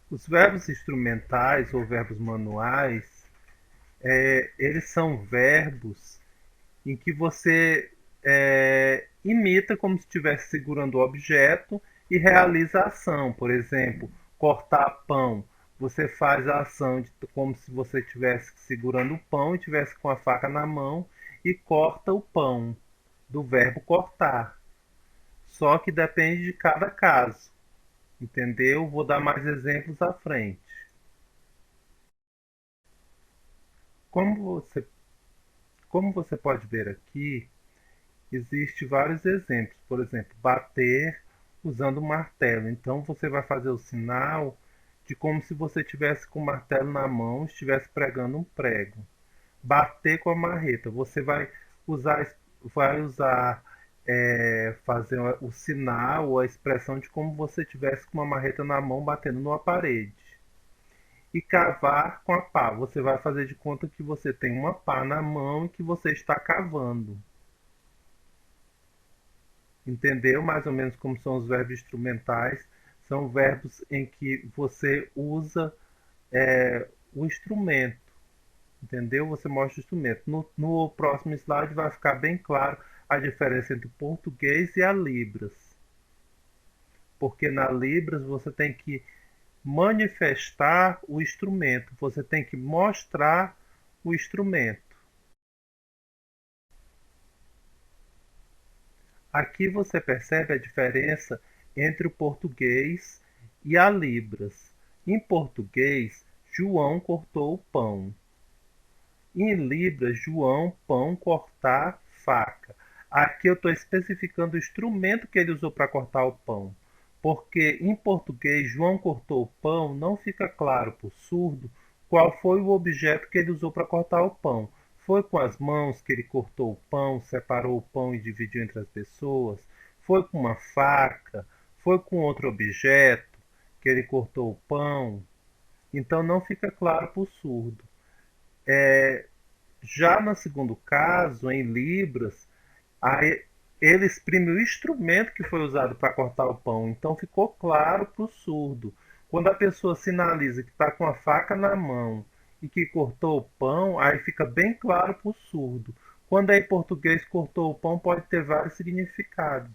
Os verbos instrumentais ou verbos manuais, eles são verbos em que você imita como se estivesse segurando o objeto e realiza a ação. Por exemplo, cortar pão. Você faz a ação como se você estivesse segurando o pão e estivesse com a faca na mão e corta o pão, do verbo cortar. Só que depende de cada caso, entendeu? Vou dar mais exemplos à frente. Como você, como você pode ver aqui, existem vários exemplos. Por exemplo, bater usando um martelo. Então você vai fazer o sinal de como se você tivesse com o martelo na mão, estivesse pregando um prego. Bater com a marreta. Você usar, vai usar fazer o sinal ou a expressão de como você tivesse com uma marreta na mão batendo numa parede. E cavar com a pá. Você vai fazer de conta que você tem uma pá na mão e que você está cavando. Entendeu mais ou menos como são os verbos instrumentais? São verbos em que você usa o instrumento, entendeu? Você mostra o instrumento. No próximo slide vai ficar bem claro a diferença entre o português e a Libras. Porque na Libras você tem que manifestar o instrumento, você tem que mostrar o instrumento. Aqui você percebe a diferença entre o português e a Libras. Em português, João cortou o pão. Em Libras, João, pão, cortar, faca. Aqui eu estou especificando o instrumento que ele usou para cortar o pão. Porque em português, João cortou o pão, não fica claro para o surdo qual foi o objeto que ele usou para cortar o pão. Foi com as mãos que ele cortou o pão, separou o pão e dividiu entre as pessoas? Foi com uma faca? Foi com outro objeto que ele cortou o pão? Então não fica claro para o surdo. Já no segundo caso, em Libras, aí ele exprime o instrumento que foi usado para cortar o pão. Então ficou claro para o surdo. Quando a pessoa sinaliza que está com a faca na mão e que cortou o pão, aí fica bem claro para o surdo. Quando é em português, cortou o pão pode ter vários significados.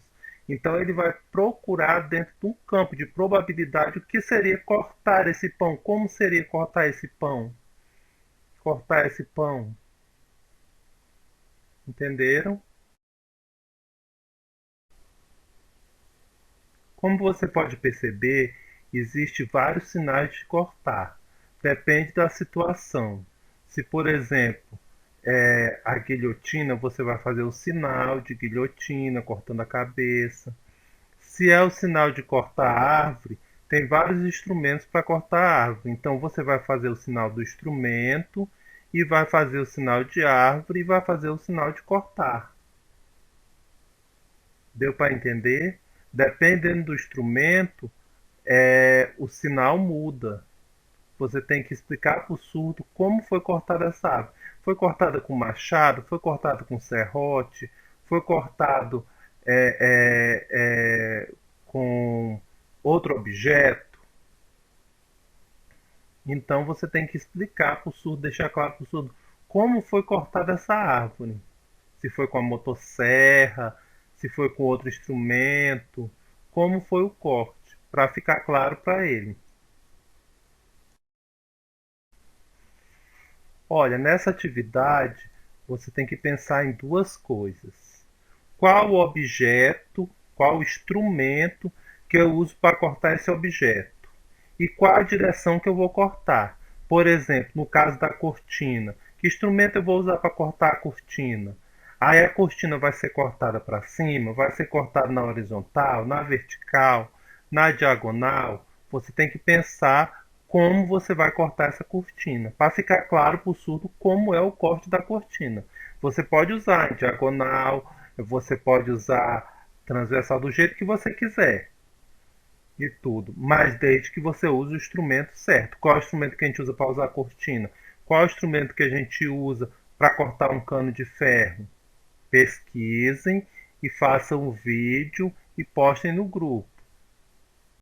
Então ele vai procurar dentro de um campo de probabilidade o que seria cortar esse pão, como seria cortar esse pão, cortar esse pão, entenderam? Como você pode perceber, existem vários sinais de cortar. Depende da situação. Se, por exemplo, a guilhotina, você vai fazer o sinal de guilhotina, cortando a cabeça. Se é o sinal de cortar a árvore, tem vários instrumentos para cortar a árvore. Então você vai fazer o sinal do instrumento e vai fazer o sinal de árvore e vai fazer o sinal de cortar. Deu para entender? Dependendo do instrumento, o sinal muda. Você tem que explicar para o surdo como foi cortada essa árvore. Foi cortada com machado? Foi cortada com serrote? Foi cortado com outro objeto? Então você tem que explicar para o surdo, deixar claro para o surdo como foi cortada essa árvore. Se foi com a motosserra, se foi com outro instrumento, como foi o corte, para ficar claro para ele. Olha, nessa atividade você tem que pensar em duas coisas. Qual o objeto, qual o instrumento que eu uso para cortar esse objeto? E qual a direção que eu vou cortar? Por exemplo, no caso da cortina, que instrumento eu vou usar para cortar a cortina? Aí a cortina vai ser cortada para cima, vai ser cortada na horizontal, na vertical, na diagonal. Você tem que pensar como você vai cortar essa cortina, para ficar claro para o surdo como é o corte da cortina. Você pode usar em diagonal, você pode usar transversal do jeito que você quiser e tudo, mas desde que você use o instrumento certo. Qual é o instrumento que a gente usa para usar a cortina? Qual é o instrumento que a gente usa para cortar um cano de ferro? Pesquisem e façam um vídeo e postem no grupo.